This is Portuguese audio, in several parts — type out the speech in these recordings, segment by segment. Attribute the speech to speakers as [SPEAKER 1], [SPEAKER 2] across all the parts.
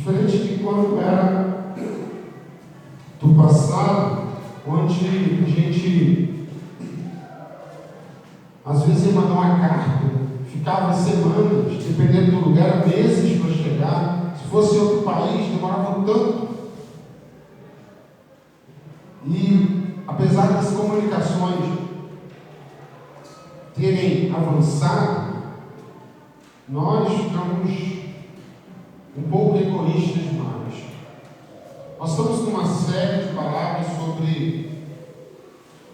[SPEAKER 1] Diferente de quando era do passado, onde a gente às vezes ia mandar uma carta, ficava semanas, dependendo do lugar, meses para chegar. Se fosse em outro país, demorava tanto. E apesar das comunicações terem avançado, nós ficamos um pouco egoístas demais. Nós estamos numa série de palavras sobre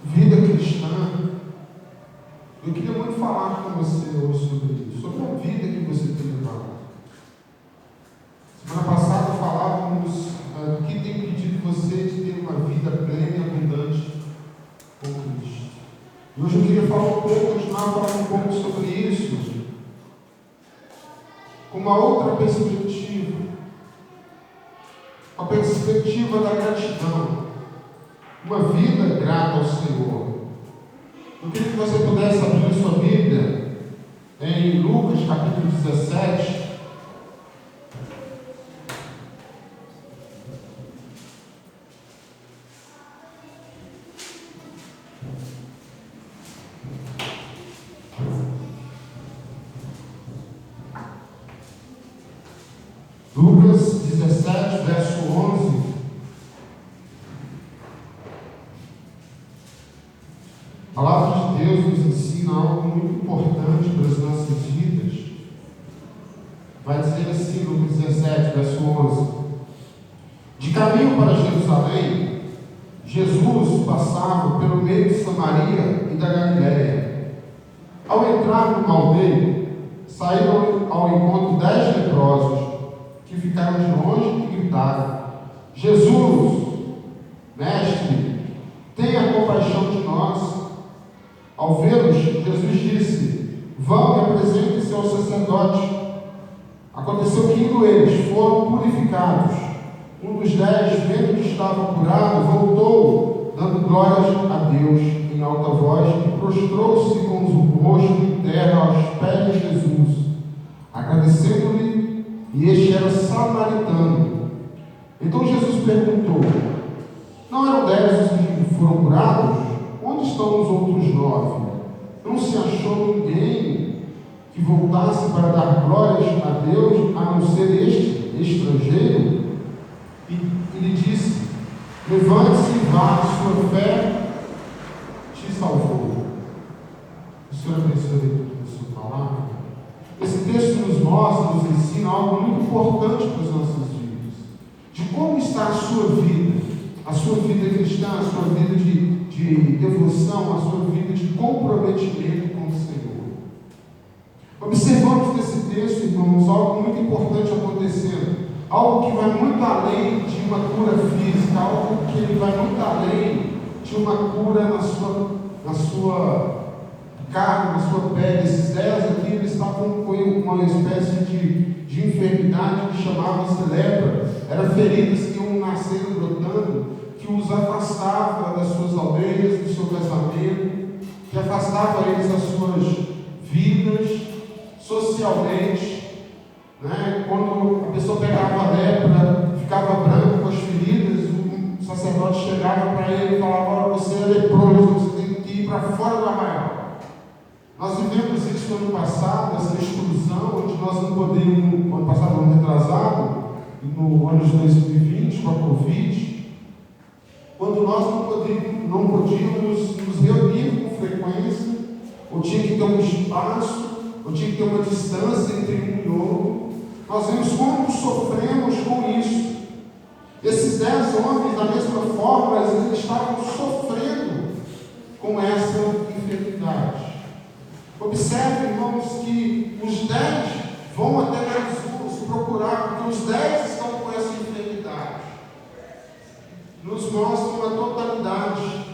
[SPEAKER 1] vida cristã. Eu queria muito falar com você hoje sobre isso, sobre a vida que você tem levado. Semana passada falávamos do que tem pedido você de ter uma vida plena e abundante com Cristo. E hoje eu queria falar um pouco, continuar falando um pouco sobre isso, com uma outra perspectiva, a perspectiva da gratidão, uma vida grata ao Senhor. Eu queria que você pudesse abrir sua Bíblia em Lucas capítulo 17. Lucas 17, verso 11. A palavra de Deus nos ensina algo muito importante para as nossas vidas. Vai dizer assim, Lucas 17, verso 11. De caminho para Jerusalém, Jesus passava pelo meio de Samaria e da Galiléia. Ao entrar numa aldeia, saíram ao encontro 10 leprosos, que ficaram de longe e gritaram: Jesus, mestre, tenha compaixão de nós. Ao vê-los, Jesus disse: vão e apresentem-se ao sacerdote. Aconteceu que, indo eles, foram purificados. Um dos 10, vendo que estava curado, voltou, dando glórias a Deus em alta voz, e prostrou-se com o rosto em terra aos pés de Jesus, agradecendo-lhe. E este era samaritano. Então Jesus perguntou: não eram 10 os que foram curados? Onde estão os outros 9? Não se achou ninguém que voltasse para dar glórias a Deus, a não ser este estrangeiro? E ele disse: levante-se e vá, sua fé te salvou. O Senhor abençoe a leitura da sua palavra. Esse texto nos mostra, nos ensina algo muito importante para as nossas vidas. De como está a sua vida cristã, a sua vida de devoção, a sua vida de comprometimento com o Senhor. Observamos nesse texto, irmãos, algo muito importante acontecendo. Algo que vai muito além de uma cura física, algo que ele vai muito além de uma cura na sua carne, na sua pele. Esses 10 aqui, eles estavam com uma espécie de enfermidade que chamava-se lepra. Eram feridas que iam nascendo, brotando, que os afastava das suas aldeias, do seu casamento, que afastava eles das suas vidas, socialmente, né? Quando a pessoa pegava a lepra, ficava branco com as feridas, o sacerdote chegava para ele e falava: olha, você é leproso, você tem que ir para fora do arraial. Nós vivemos isso no ano passado, essa exclusão, onde nós não podíamos, ano passado, ano retrasado, no ano de 2020, com a Covid, quando nós não podíamos nos reunir com frequência, ou tinha que ter um espaço, ou tinha que ter uma distância entre um e outro. Nós vemos como sofremos com isso. Esses 10 homens, da mesma forma, eles estavam sofrendo com essa enfermidade. Observe, irmãos, que os 10 vão até Jesus procurar, porque os 10 estão com essa enfermidade. Nos mostra uma totalidade.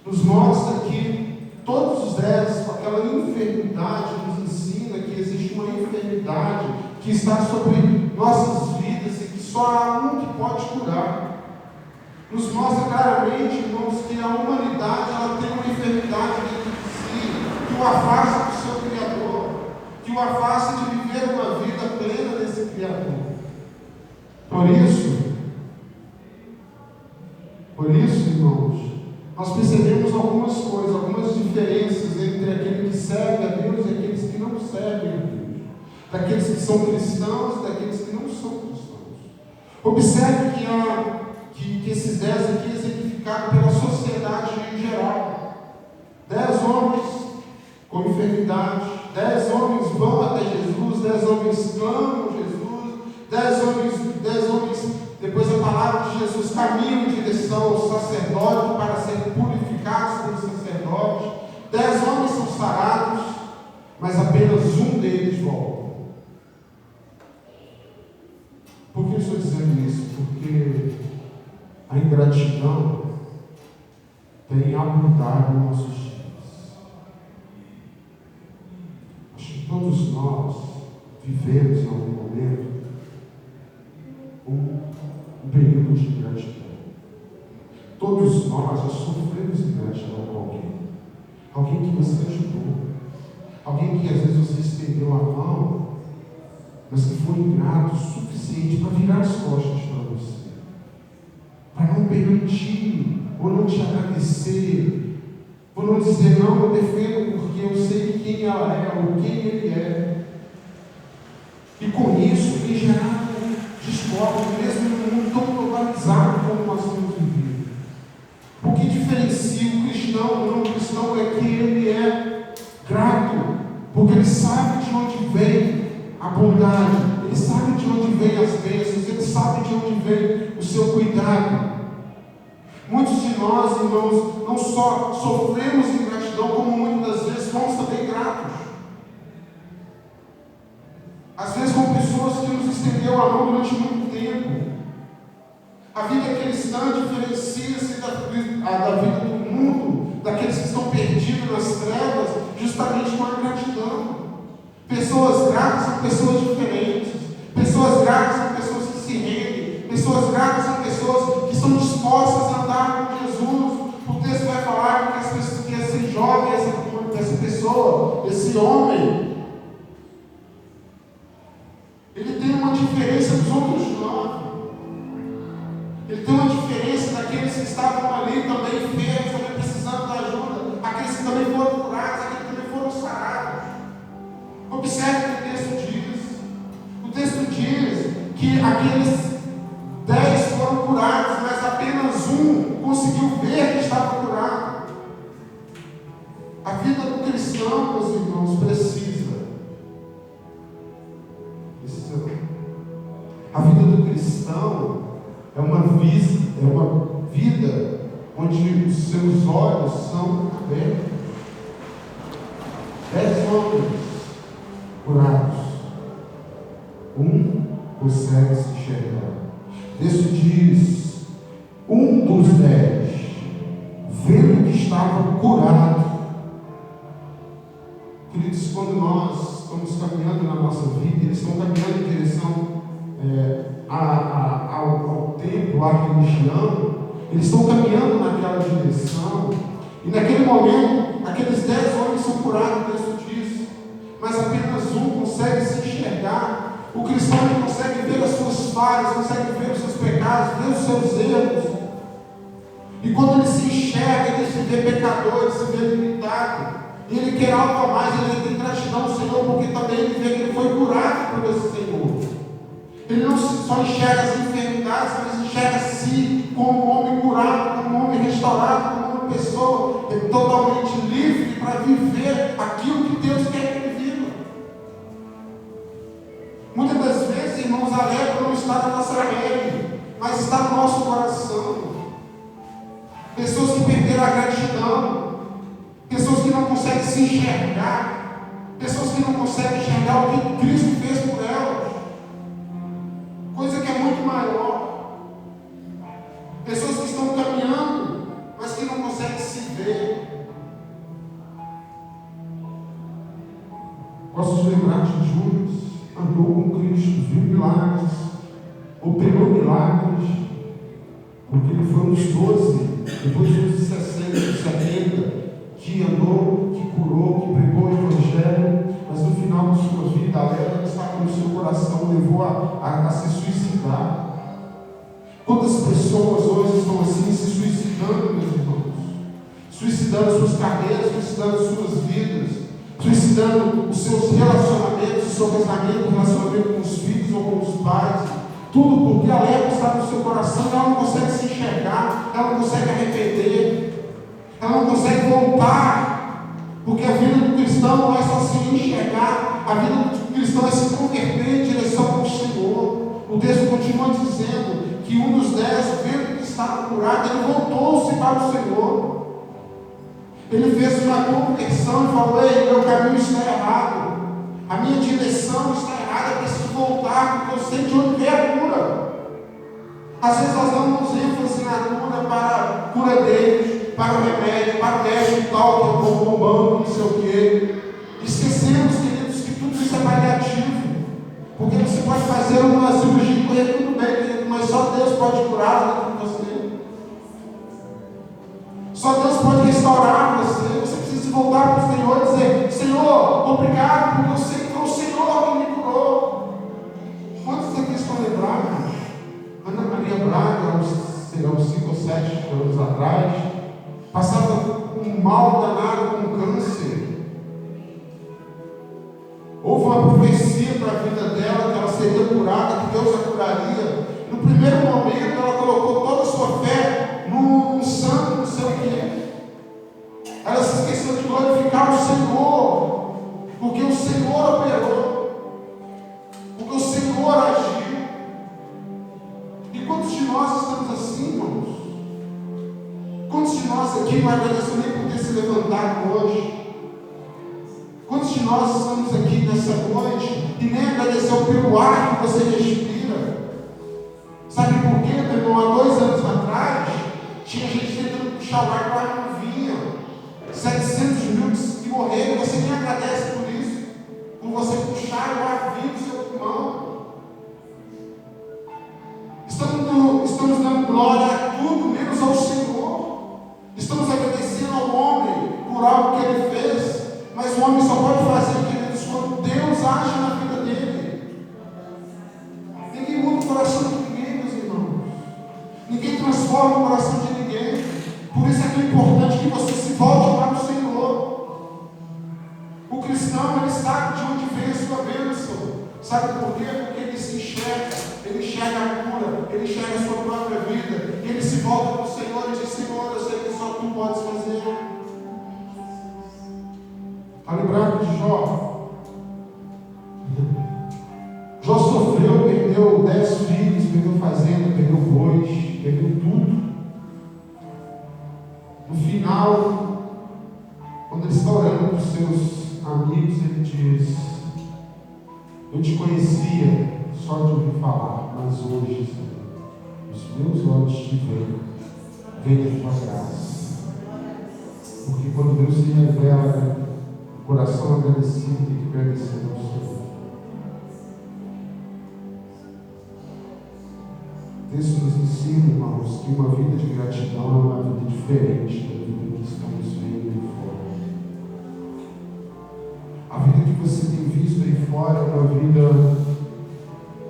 [SPEAKER 1] Nos mostra que todos os 10, com aquela enfermidade, nos ensina que existe uma enfermidade que está sobre nossas vidas e que só há um que pode curar. Nos mostra claramente, irmãos, que a humanidade ela tem uma enfermidade dentro de si, que o afasta do seu Criador, que o afasta de viver uma vida plena desse Criador. Por isso, irmãos, nós percebemos algumas coisas, algumas diferenças entre aquele que serve a Deus e aqueles que não servem a Deus. Daqueles que são cristãos e daqueles que não são cristãos. Observe que esses 10 aqui exemplificaram pela sociedade em geral. 10 homens com enfermidade, 10 homens vão até Jesus, 10 homens clamam Jesus, 10 homens, depois a palavra de Jesus, caminham em direção ao sacerdote para serem purificados pelo sacerdote. 10 homens são sarados, mas apenas um deles volta. Por que eu estou dizendo isso? Porque a ingratidão tem abundado nos nossos dias. Acho que todos nós vivemos em algum momento um período de ingratidão. Todos nós já sofremos ingratidão com alguém. Alguém que você ajudou. Alguém que às vezes você estendeu a mão, mas que foi ingrato o suficiente para virar as costas para você. Para não permitir, ou não te agradecer, ou não dizer, não, eu defendo porque eu sei quem ela é, ou quem ele é. E com isso, tem gerado discórdia, mesmo num mundo tão globalizado como nós temos vivido. O que diferencia o cristão do não cristão é que ele é grato, porque ele sabe de onde vem a bondade, ele sabe de onde vem as bênçãos, ele sabe de onde vem o seu cuidado. Muitos de nós, irmãos, não só sofremos ingratidão, como muitas das vezes somos também gratos. Às vezes com pessoas que nos estendeu a mão durante muito tempo. A vida cristã diferencia-se da vida do mundo, daqueles que estão perdidos nas trevas, justamente com a gratidão. Pessoas gratas são pessoas diferentes. Pessoas gratas são pessoas que se rendem. Pessoas gratas são pessoas que estão dispostas a andar com Jesus. O texto vai falar que esse jovem, essa pessoa, esse homem, ele tem uma diferença dos outros 9. Ele tem uma diferença daqueles que estavam ali também enfermos, também precisando da ajuda, aqueles que também foram curados, aqueles que também foram sarados. Observe o que o texto diz. O texto diz que aqueles 10 foram curados, mas apenas um conseguiu ver que estava curado. A vida do cristão, meus irmãos, precisa. A vida do cristão é uma vida onde os seus olhos são abertos. 10 homens curados, um consegue se enxergar. O texto diz: um dos 10, vendo que estava curado. Queridos, quando nós estamos caminhando na nossa vida, eles estão caminhando em direção ao templo, à religião, eles estão caminhando naquela direção, e naquele momento, aqueles 10 homens são curados, o texto diz, mas apenas um consegue se enxergar. O cristão ele consegue ver as suas falhas, consegue ver os seus pecados, ver os seus erros, e quando ele se enxerga, ele se vê pecador, ele se vê limitado, e ele quer algo a mais, ele tem gratidão ao Senhor, porque também ele vê que ele foi curado por esse Senhor. Ele não só enxerga as enfermidades, mas enxerga a si como um homem curado, como um homem restaurado, como uma pessoa totalmente livre para viver aquilo que Deus quer que ele viva. Muitas das vezes, irmãos, a lepra não está na nossa pele, mas está no nosso coração. Pessoas que perderam a gratidão, pessoas que não conseguem se enxergar, pessoas que não conseguem enxergar o que Cristo fez por elas. Coisa que é muito maior. Pessoas que estão caminhando, mas que não conseguem se ver. Posso lembrar de Judas, andou com Cristo, viu milagres, operou milagres, porque ele foi um dos 12, depois dos 60, 70, que andou, que curou, que pregou o Evangelho, mas no final da sua vida, a leva que estava no seu coração levou a se suicidar. Quantas pessoas hoje estão assim se suicidando, meus irmãos? Suicidando suas carreiras, suicidando suas vidas, suicidando os seus relacionamentos, o seu casamento, o relacionamento com os filhos ou com os pais. Tudo porque a lepra está no seu coração e ela não consegue se enxergar, ela não consegue arrepender, ela não consegue voltar. Porque a vida do cristão não é só se enxergar, a vida do cristão é se converter em direção ao Senhor. O texto continua dizendo que um dos 10, vendo que estava curado, ele voltou-se para o Senhor. Ele fez uma conversão e falou: ei, meu caminho está errado, a minha direção está errada, eu preciso voltar, porque eu sei de onde vem a cura. Às vezes nós damos ênfase na cura para a cura deles, para o remédio, para o médico tal, que eu estou bombando, não sei o quê. Esquecemos, queridos, que tudo isso é paliativo. Porque você pode fazer uma cirurgia e correr tudo bem, querido, mas só Deus pode curar dentro de você. Só Deus pode restaurar você. Você precisa voltar para o Senhor e dizer: Senhor, obrigado, porque eu sei que foi o Senhor que me curou. Quantos aqui estão lembrados? Ana Maria Braga, serão 5 ou 7 anos atrás, passava um mal danado com câncer. Houve uma profecia para a vida dela, que ela seria curada, que Deus a curaria. No primeiro momento, ela colocou toda a sua fé no santo, não sei o quê. Ela se esqueceu de glorificar o Senhor, porque o Senhor operou, porque o Senhor agiu. E quantos de nós estamos assim, irmãos? Quantos de nós aqui não agradecem nem por ter se levantado hoje? Quantos de nós estamos aqui nessa noite e nem agradeceu pelo ar que você respira? Sabe por quê, meu irmão? Há 2 anos atrás, tinha gente tentando puxar o ar que o ar não vinha. 700 mil que morreram, você nem agradece por isso, por você puxar o ar vivo do seu pulmão. Estamos dando glória a tudo, menos ao Senhor. Estamos agradecendo ao homem por algo que ele fez. Mas o homem só pode fazer, queridos, quando Deus age na vida dele. Ninguém muda o coração de ninguém, meus irmãos. Ninguém transforma o coração de ninguém. Por isso é tão importante que você se volte para o Senhor. O cristão, ele sabe de onde vem a sua bênção. Sabe por quê? Porque ele se enxerga. Ele enxerga a cura. Ele enxerga a sua própria vida. E ele se volta para o Senhor e diz: Senhor, eu sei que só Tu podes fazer. Está lembrado de Jó? Jó sofreu, perdeu 10 filhos, perdeu fazenda, perdeu bois, perdeu tudo. No final, quando ele está orando para os seus amigos, ele diz: eu te conhecia só de ouvir falar, mas hoje, Senhor, os meus olhos te veem, veem a tua graça. Porque quando Deus se revela, coração agradecido tem que agradecer ao Senhor. O texto nos ensina, irmãos, que uma vida de gratidão é uma vida diferente da vida que estamos vendo aí fora. A vida que você tem visto aí fora é uma vida.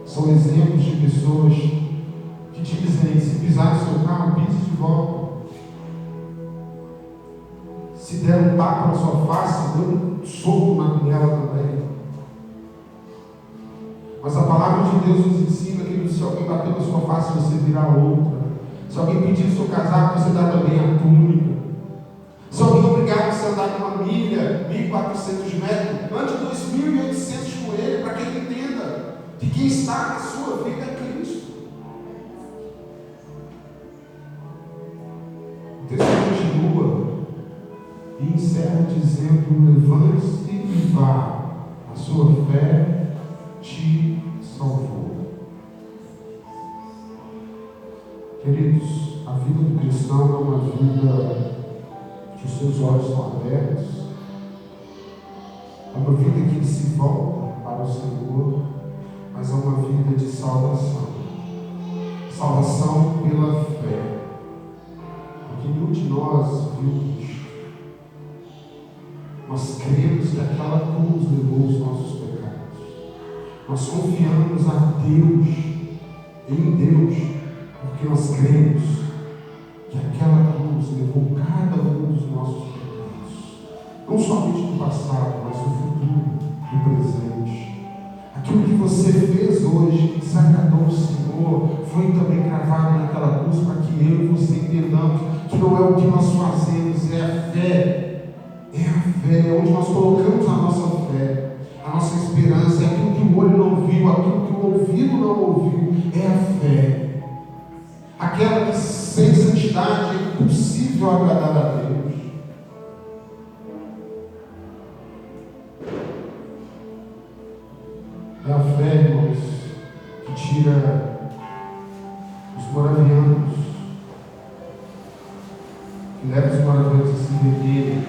[SPEAKER 1] São exemplos de pessoas que dizem: se pisar no seu carro, pise de volta. Se der um tapa na sua face, dê um soco nela também. Mas a palavra de Deus nos ensina que se alguém bater na sua face, você virá outra. Se alguém pedir o seu casaco, você dá também a túnica. Se alguém obrigar você a andar uma milha, 1.400 metros, ande 2.800 com ele, para que ele entenda que quem está na sua vida é Cristo. O texto continua e encerra dizendo: levante-se e vá, a sua fé te salvou. Queridos, a vida do cristão é uma vida que os seus olhos estão abertos, é uma vida que ele se volta para o Senhor, mas é uma vida de salvação. Salvação pela fé. Porque nenhum de nós viu Cristo. Nós cremos que aquela cruz levou os nossos pecados. Nós confiamos a Deus, em Deus, porque nós os nossos pecados. Não somente do passado, mas do futuro, do presente. Aquilo que você fez hoje, que desagradou o Senhor, foi também gravado naquela cruz para que eu e você entendamos que não é o que nós fazemos, é a fé. É a fé, é onde nós colocamos a nossa fé, a nossa esperança, é aquilo que o olho não viu, aquilo que o ouvido não ouviu, é a fé. Aquela que sem santidade é impossível agradar a Deus. É a fé, irmãos, que tira os moravianos, que leva os moravianos a se venderem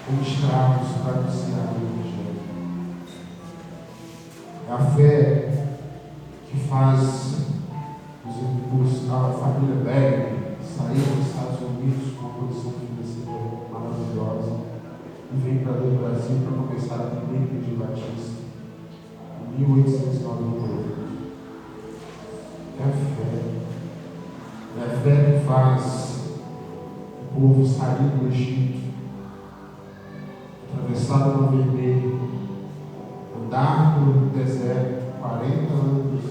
[SPEAKER 1] como escravos para anunciar o Evangelho. É a fé que faz a família Berg sair dos Estados Unidos com uma condição financeira maravilhosa e vem para o Brasil para começar a primeira igreja batista em 1898. É a fé. É a fé que faz o povo sair do Egito, atravessar o Mar Vermelho, andar pelo deserto 40 anos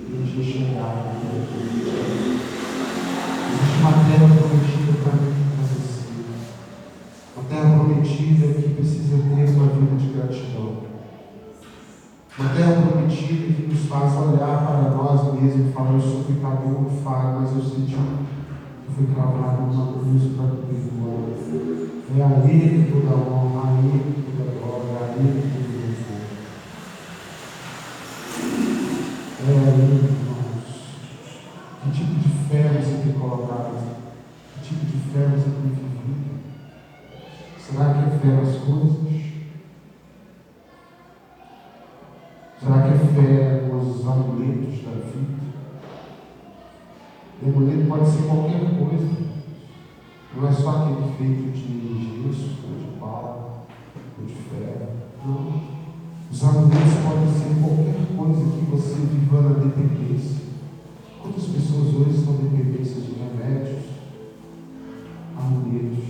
[SPEAKER 1] e um dia chegar no Egito. Existe uma terra prometida para mim e para você. Uma terra prometida que precisa ter uma vida de gratidão. Uma terra prometida que nos faz olhar para nós mesmos e falar: eu sou pecador, não falho, mas eu senti que fui cravado numa cruz para te perdoar. É a Ele que toda honra, a Ele que toda glória, a Ele que todo louvor. É a Ele, irmãos. Que tipo de fé você tem colocado? Que tipo de fé você tem vivido? Será que é fé nas coisas? Será que é fé nos amuletos da vida? O amuleto pode ser qualquer coisa. Não é só aquele feito de gesso, ou de pau, ou de ferro. Não. Os amuletos podem ser qualquer coisa que você viva na dependência. Quantas pessoas hoje estão dependentes de remédios, amuletos?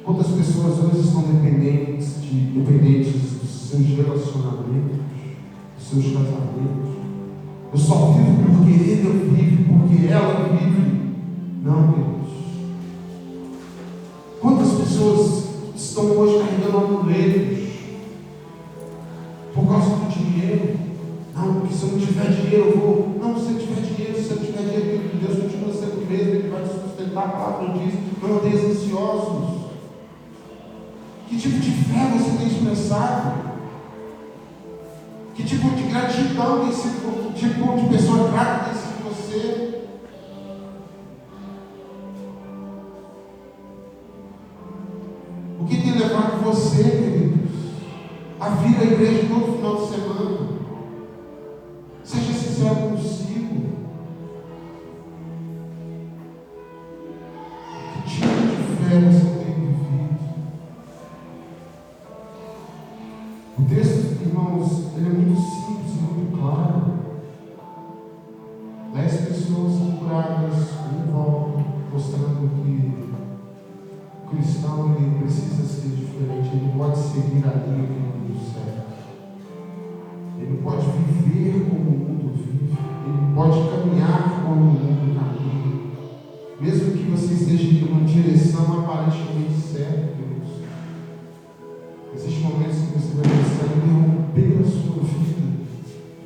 [SPEAKER 1] Quantas pessoas hoje estão dependentes dos seus relacionamentos, dos seus casamentos? Eu só vivo porque ele vive, porque ela vive. Não, Deus. Quantas pessoas estão hoje carregando amuletos por causa do dinheiro? Não, porque se eu não tiver dinheiro, eu vou. Não, se eu tiver dinheiro, Deus continua sendo o mesmo, Ele vai te sustentar. A palavra diz: não andeis ansiosos. Que tipo de fé você tem expressado? Que tipo de gratidão tem sido, que tipo de pessoa grata tem sido você? O que tem levado você, queridos, a vir à igreja todo final de semana? Seja sincero consigo. Que tipo de fé você tem vivido? O texto, irmãos, ele é muito simples e muito claro. 10 pessoas são curadas, um volta, mostrando que o cristão ele precisa ser diferente. Ele não pode seguir a linha do mundo certo. Ele não pode viver como o mundo vive. Ele não pode caminhar como o mundo caminha. Mesmo que você esteja indo numa direção aparentemente certa, Deus. Existem momentos que você vai precisar interromper a sua vida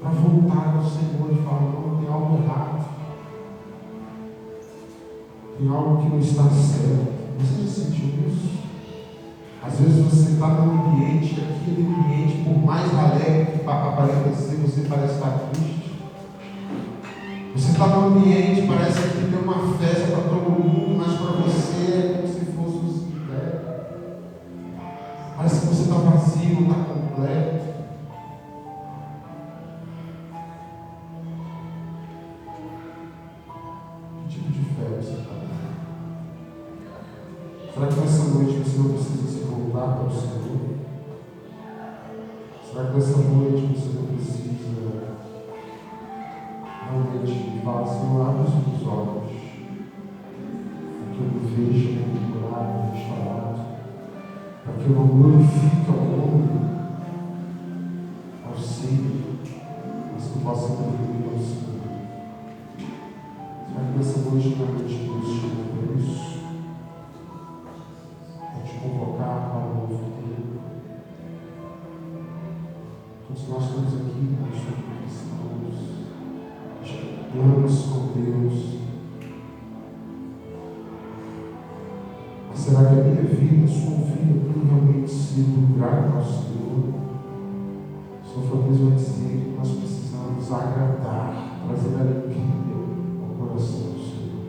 [SPEAKER 1] para voltar ao Senhor e falar: não, tem algo errado. Tem algo que não está certo. Você já sentiu isso? Às vezes você está num ambiente, aquele ambiente, por mais alegre que apareça ser, você parece estar triste. Você está num ambiente, parece que tem uma festa para todo mundo, mas para você é como se fosse um cemitério. Parece que você está vazio, não está completo. Que tipo de fé você está? Será que nessa noite você não precisa se voltar para o Senhor? Será que nessa noite você não precisa realmente falar: Senhor, abre os meus olhos, para que eu veja que eu não glorifique ao homem, ao Senhor, mas que eu possa glorificar ao Senhor. Será que nessa noite realmente Deus chama para isso? Para te convocar para o novo tempo. Todos nós estamos aqui, nós somos cristãos, estamos com Deus. Mas será que a minha vida, a sua vida, tem realmente sido grata ao Senhor? O Senhor Fabrício vai dizer que nós precisamos agradar, trazer alegria ao coração do Senhor.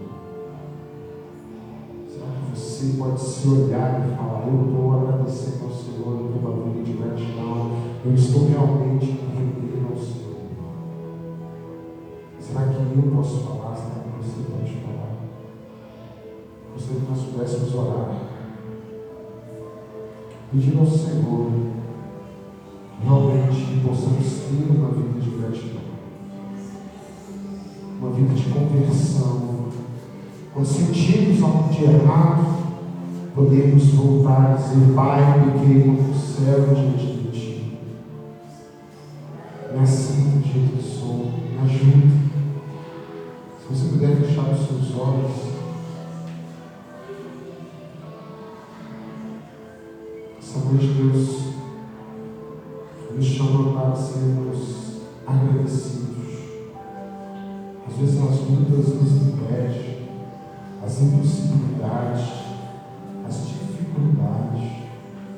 [SPEAKER 1] Será que você pode se olhar e falar: eu estou agradecendo ao Senhor, eu estou uma vida de gratidão, eu estou realmente me rendendo ao Senhor? Será que eu posso falar? Será que você pode falar? Gostaria que nós pudéssemos orar, pedindo ao Senhor realmente que possamos ter uma vida de gratidão, uma vida de conversão. Quando sentimos algo de errado, podemos voltar a dizer: Pai, eu pequei contra o céu diante de Ti. Me aceita do jeito que sou, me ajuda. Se você puder fechar os seus olhos. Essa noite Deus nos chama para sermos agradecidos. Às vezes as lutas nos impedem, as impossibilidades, as dificuldades.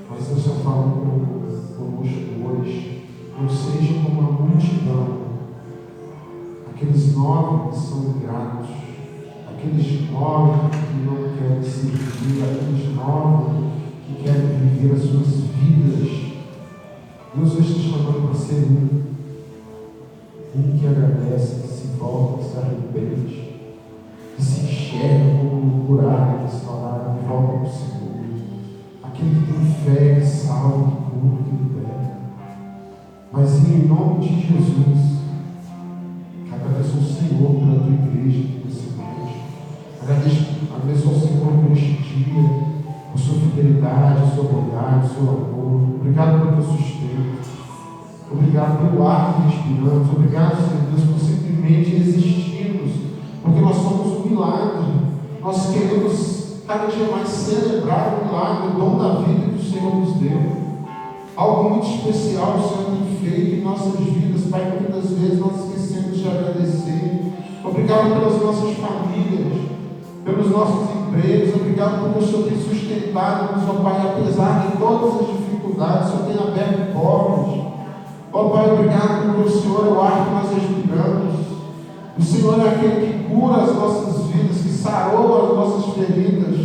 [SPEAKER 1] Mas Deus já falou conosco hoje: não seja como a multidão, aqueles 9 que são ingratos, aqueles 9 que não querem servir, aqueles 9 que querem viver as suas vidas. Deus hoje está chamando para ser um que agradece, que se volta, que se arrepende, que se enxerga como curado, restaurado, que volta para o Senhor. Aquele que tem fé, que salva, que cura, que liberta. Mas em nome de Jesus, agradeço ao Senhor pela tua igreja nesse noite. Agradeço ao Senhor por este dia, por sua fidelidade, sua bondade, seu amor. Obrigado pelo teu sustento. Obrigado pelo ar que respiramos. Obrigado, Senhor Deus, por simplesmente existirmos, porque nós somos um milagre. Nós queremos cada dia mais celebrar o milagre, o dom da vida que o Senhor nos deu. Algo muito especial o Senhor tem feito em nossas vidas, Pai. Muitas vezes nós esquecemos de agradecer. Obrigado pelas nossas famílias, pelos nossos empregos. Obrigado porque o Senhor tem sustentado-nos, ó Pai, apesar de todas as dificuldades. O Senhor tem aberto portas. Ó Pai, obrigado porque o Senhor é o ar que nós respiramos. O Senhor é aquele que cura as nossas vidas, que sarou as nossas feridas.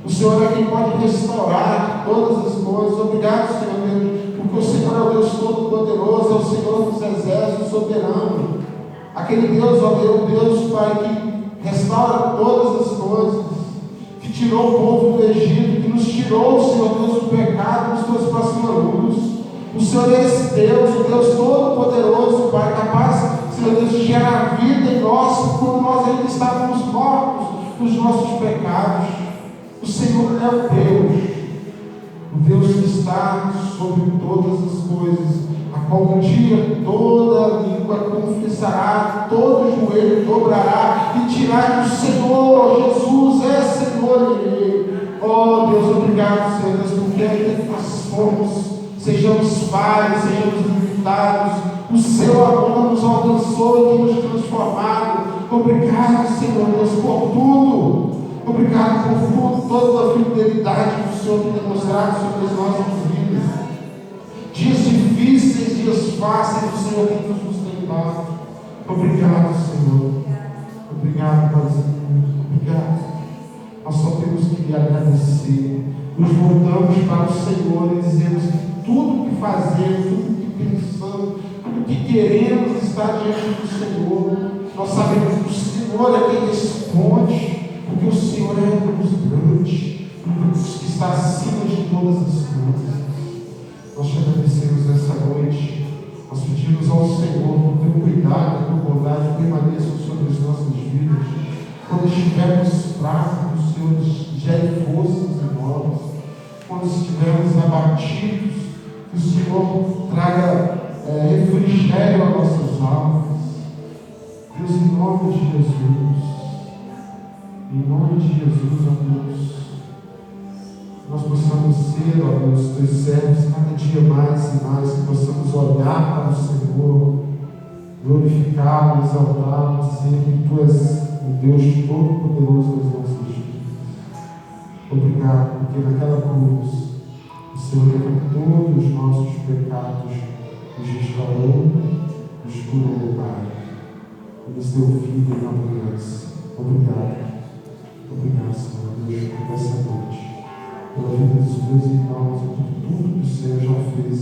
[SPEAKER 1] O Senhor é quem pode restaurar todas as coisas. Obrigado, Senhor Deus, porque o Senhor é o Deus Todo-Poderoso, é o Senhor dos Exércitos, soberano. Aquele Deus, ó Deus, Pai, que restaura todas as coisas, que tirou o povo do Egito, que nos tirou, Senhor Deus, do pecado, nos trouxe para a sua luz. O Senhor é esse Deus, o Deus Todo-Poderoso, Pai, capaz, Senhor Deus, de gerar vida em nós, quando nós ainda estávamos mortos nos nossos pecados. O Senhor é o Deus que está sobre todas as coisas, a qual um dia toda língua confessará, todo joelho dobrará e dirá que o Senhor, Jesus, é Senhor e Rei. Oh Deus, obrigado, Senhor Deus, porque ainda que nós fomos, sejamos falhos, sejamos limitados, o seu amor nos alcançou e tem nos transformado. Obrigado, Senhor Deus, por tudo. Obrigado por toda a fidelidade que o Senhor tem demonstrado sobre as nossas vidas. Dias difíceis, dias fáceis, o Senhor tem nos sustentado. Obrigado, Senhor. Obrigado, Paizinho. Obrigado. Nós só temos que lhe agradecer. Nos voltamos para o Senhor e dizemos que tudo que fazemos, tudo que pensamos, tudo que queremos está diante do Senhor. Nós sabemos que o Senhor é quem responde, porque o Senhor é um Deus grande, um Deus que está acima de todas as coisas. Nós te agradecemos nessa noite. Nós pedimos ao Senhor por teu cuidado, por tua bondade, permaneçam sobre as nossas vidas. Quando estivermos fracos, o Senhor gere forças em nós. quando estivermos abatidos, que o Senhor traga refrigério às nossas almas. Deus, em nome de Jesus, ó Deus, nós possamos ser, ó Deus, teus servos, cada dia mais e mais, que possamos olhar para o Senhor, glorificá-lo, exaltá-lo, dizer que Tu és o Deus Todo-Poderoso das nossas vidas. Obrigado, porque naquela cruz o Senhor levou todos os nossos pecados, nos restaurou, nos curou, Pai, e nos deu vida e abundância. Obrigado. Obrigado, Senhor Deus, por essa noite, pela vida dos meus irmãos e por tudo que o Senhor já fez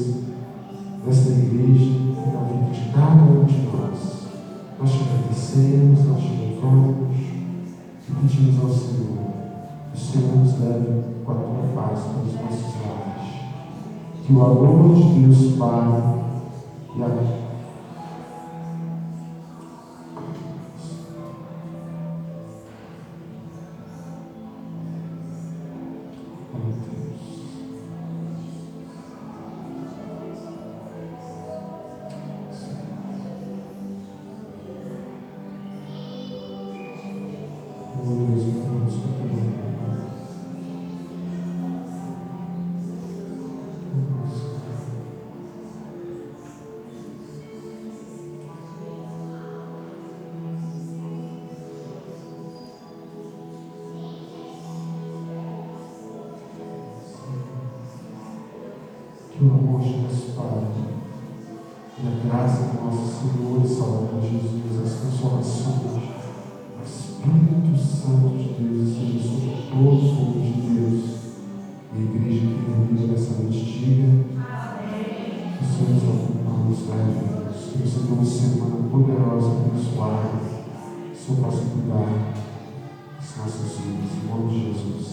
[SPEAKER 1] nesta igreja e na vida de cada um de nós. Nós te agradecemos, nós te louvamos e pedimos ao Senhor que o Senhor nos leve com a tua paz para os nossos lares. Que o amor de Deus Pai e a que o amor de Deus Pai e a graça do nosso Senhor e Salvador Jesus, as consolações, o Espírito Santo de Deus seja sobre todo o povo de Deus e a igreja que reunida nessa noite diga que o Senhor nos acompanhe, nos leve, que você tenha uma semana poderosa, abençoada, que o Senhor possa cuidar das nossas vidas, em nome de Jesus.